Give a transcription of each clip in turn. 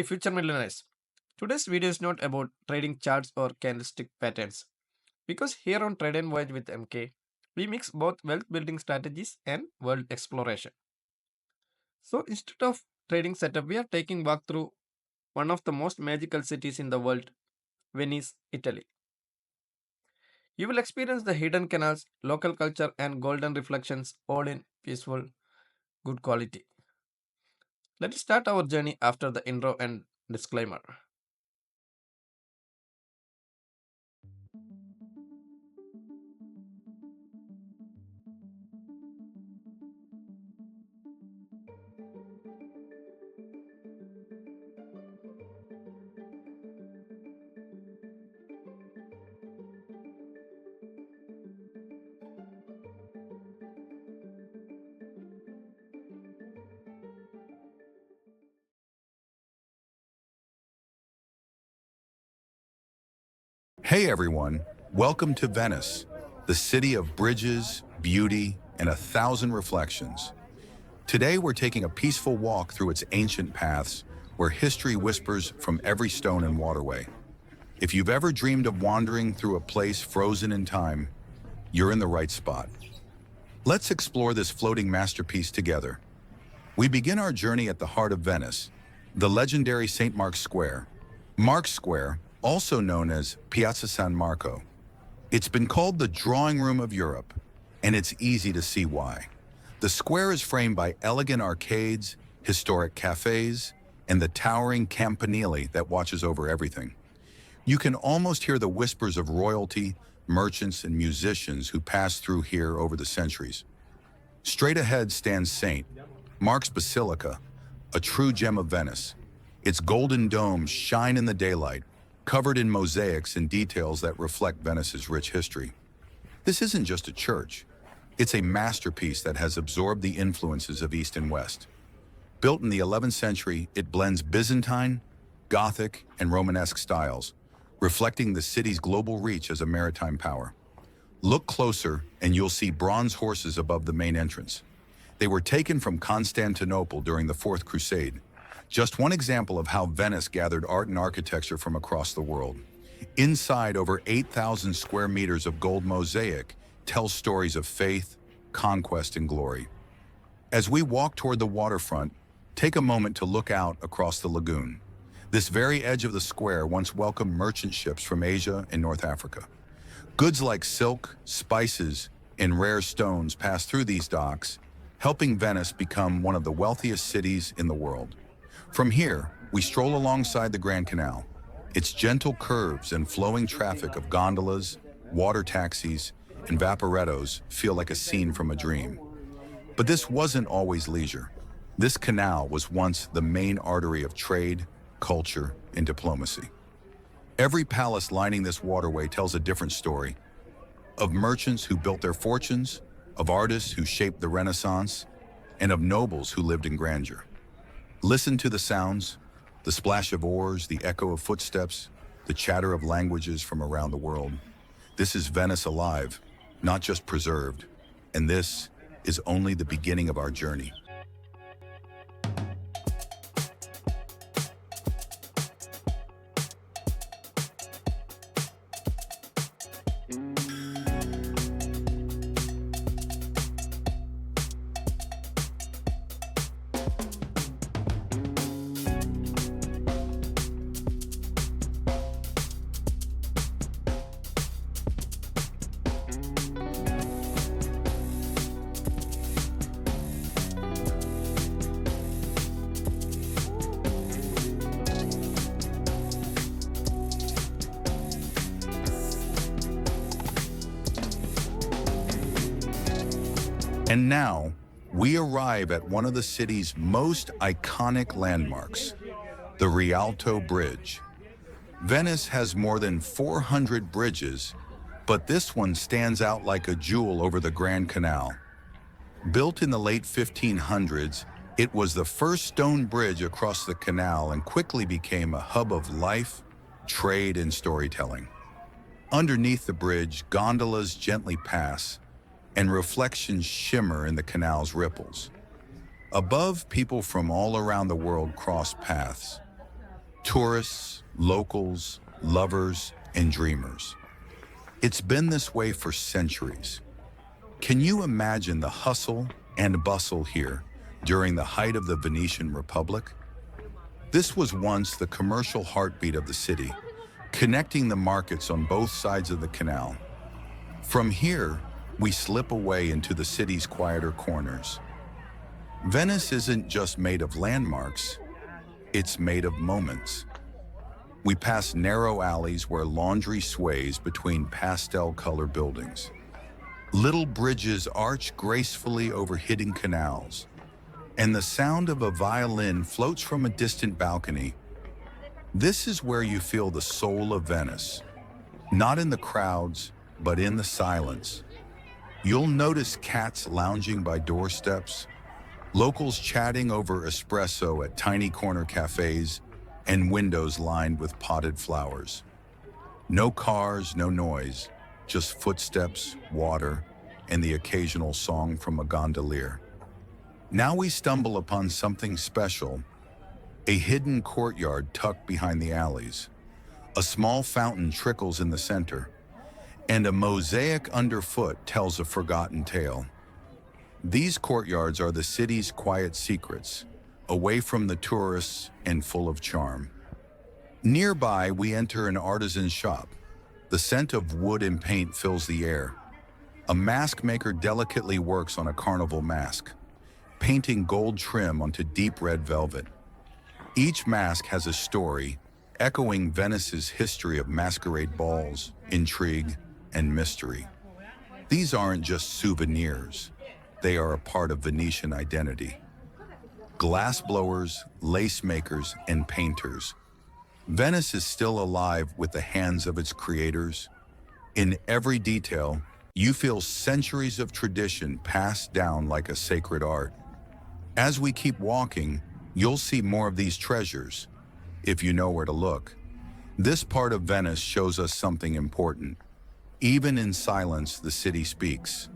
Hi, Future Millionaires. Today's video is not about trading charts or candlestick patterns because here on Trade and Voyage with MK, we mix both wealth building strategies and world exploration. So instead of trading setup, we are taking walk through one of the most magical cities in the world, Venice, Italy. You will experience the hidden canals, local culture, and golden reflections all in peaceful, good quality. Let's start our journey after the intro and disclaimer. Hey everyone, welcome to Venice, the city of bridges, beauty, and 1,000 reflections. Today we're taking a peaceful walk through its ancient paths where history whispers from every stone and waterway. If you've ever dreamed of wandering through a place frozen in time, you're in the right spot. Let's explore this floating masterpiece together. We begin our journey at the heart of Venice, the legendary St. Mark's Square. Mark's Square, also known as Piazza San Marco. It's been called the drawing room of Europe, and it's easy to see why. The square is framed by elegant arcades, historic cafes, and the towering campanile that watches over everything. You can almost hear the whispers of royalty, merchants, and musicians who passed through here over the centuries. Straight ahead stands St. Mark's Basilica, a true gem of Venice. Its golden domes shine in the daylight, covered in mosaics and details that reflect Venice's rich history. This isn't just a church. It's a masterpiece that has absorbed the influences of East and West. Built in the 11th century, it blends Byzantine, Gothic, and Romanesque styles, reflecting the city's global reach as a maritime power. Look closer and you'll see bronze horses above the main entrance. They were taken from Constantinople during the Fourth Crusade. Just one example of how Venice gathered art and architecture from across the world. Inside, over 8,000 square meters of gold mosaic tells stories of faith, conquest, and glory. As we walk toward the waterfront, take a moment to look out across the lagoon. This very edge of the square once welcomed merchant ships from Asia and North Africa. Goods like silk, spices, and rare stones pass through these docks, helping Venice become one of the wealthiest cities in the world. From here, we stroll alongside the Grand Canal. Its gentle curves and flowing traffic of gondolas, water taxis, and vaporettos feel like a scene from a dream. But this wasn't always leisure. This canal was once the main artery of trade, culture, and diplomacy. Every palace lining this waterway tells a different story. Of merchants who built their fortunes, of artists who shaped the Renaissance, and of nobles who lived in grandeur. Listen to the sounds, the splash of oars, the echo of footsteps, the chatter of languages from around the world. This is Venice alive, not just preserved. And this is only the beginning of our journey. And now, we arrive at one of the city's most iconic landmarks, the Rialto Bridge. Venice has more than 400 bridges, but this one stands out like a jewel over the Grand Canal. Built in the late 1500s, it was the first stone bridge across the canal and quickly became a hub of life, trade, and storytelling. Underneath the bridge, gondolas gently pass, and reflections shimmer in the canal's ripples. Above, people from all around the world cross paths. Tourists, locals, lovers, and dreamers. It's been this way for centuries. Can you imagine the hustle and bustle here during the height of the Venetian Republic? This was once the commercial heartbeat of the city, connecting the markets on both sides of the canal. From here, we slip away into the city's quieter corners. Venice isn't just made of landmarks, it's made of moments. We pass narrow alleys where laundry sways between pastel-colored buildings. Little bridges arch gracefully over hidden canals, and the sound of a violin floats from a distant balcony. This is where you feel the soul of Venice, not in the crowds, but in the silence. You'll notice cats lounging by doorsteps, locals chatting over espresso at tiny corner cafes, and windows lined with potted flowers. No cars, no noise, just footsteps, water, and the occasional song from a gondolier. Now we stumble upon something special, a hidden courtyard tucked behind the alleys. A small fountain trickles in the center, and a mosaic underfoot tells a forgotten tale. These courtyards are the city's quiet secrets, away from the tourists and full of charm. Nearby, we enter an artisan's shop. The scent of wood and paint fills the air. A mask maker delicately works on a carnival mask, painting gold trim onto deep red velvet. Each mask has a story, echoing Venice's history of masquerade balls, intrigue, and mystery. These aren't just souvenirs. They are a part of Venetian identity. Glass blowers, lace makers, and painters. Venice is still alive with the hands of its creators. In every detail, you feel centuries of tradition passed down like a sacred art. As we keep walking, you'll see more of these treasures, if you know where to look. This part of Venice shows us something important. Even in silence, the city speaks.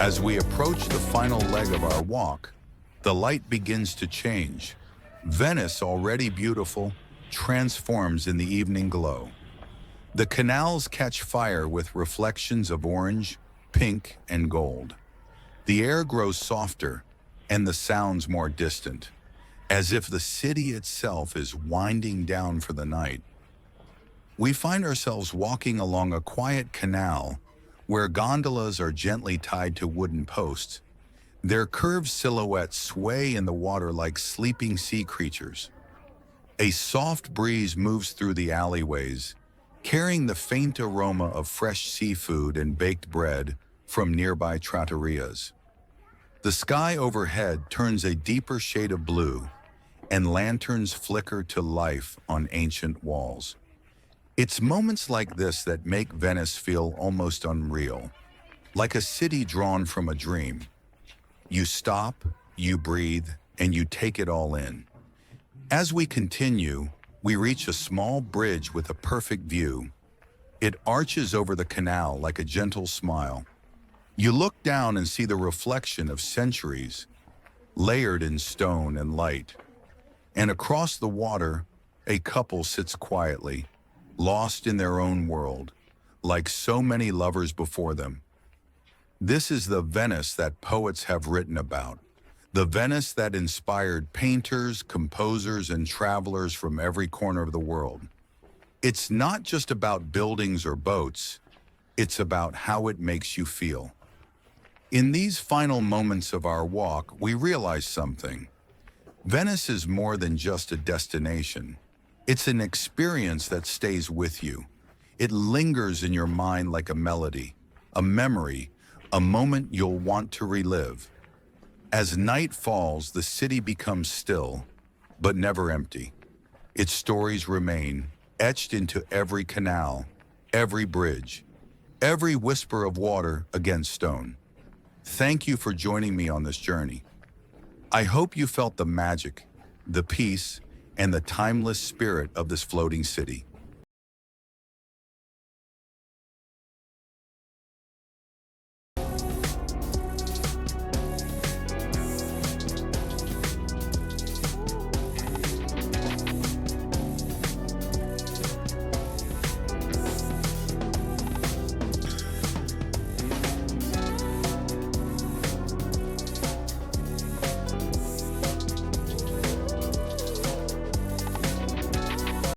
As we approach the final leg of our walk, the light begins to change. Venice, already beautiful, transforms in the evening glow. The canals catch fire with reflections of orange, pink, and gold. The air grows softer, and the sounds more distant, as if the city itself is winding down for the night. We find ourselves walking along a quiet canal where gondolas are gently tied to wooden posts. Their curved silhouettes sway in the water like sleeping sea creatures. A soft breeze moves through the alleyways, carrying the faint aroma of fresh seafood and baked bread from nearby trattorias. The sky overhead turns a deeper shade of blue, and lanterns flicker to life on ancient walls. It's moments like this that make Venice feel almost unreal, like a city drawn from a dream. You stop, you breathe, and you take it all in. As we continue, we reach a small bridge with a perfect view. It arches over the canal like a gentle smile. You look down and see the reflection of centuries, layered in stone and light. And across the water, a couple sits quietly, lost in their own world, like so many lovers before them. This is the Venice that poets have written about, the Venice that inspired painters, composers, and travelers from every corner of the world. It's not just about buildings or boats, it's about how it makes you feel. In these final moments of our walk, we realize something. Venice is more than just a destination. It's an experience that stays with you. It lingers in your mind like a melody, a memory, a moment you'll want to relive. As night falls, the city becomes still, but never empty. Its stories remain, etched into every canal, every bridge, every whisper of water against stone. Thank you for joining me on this journey. I hope you felt the magic, the peace, and the timeless spirit of this floating city.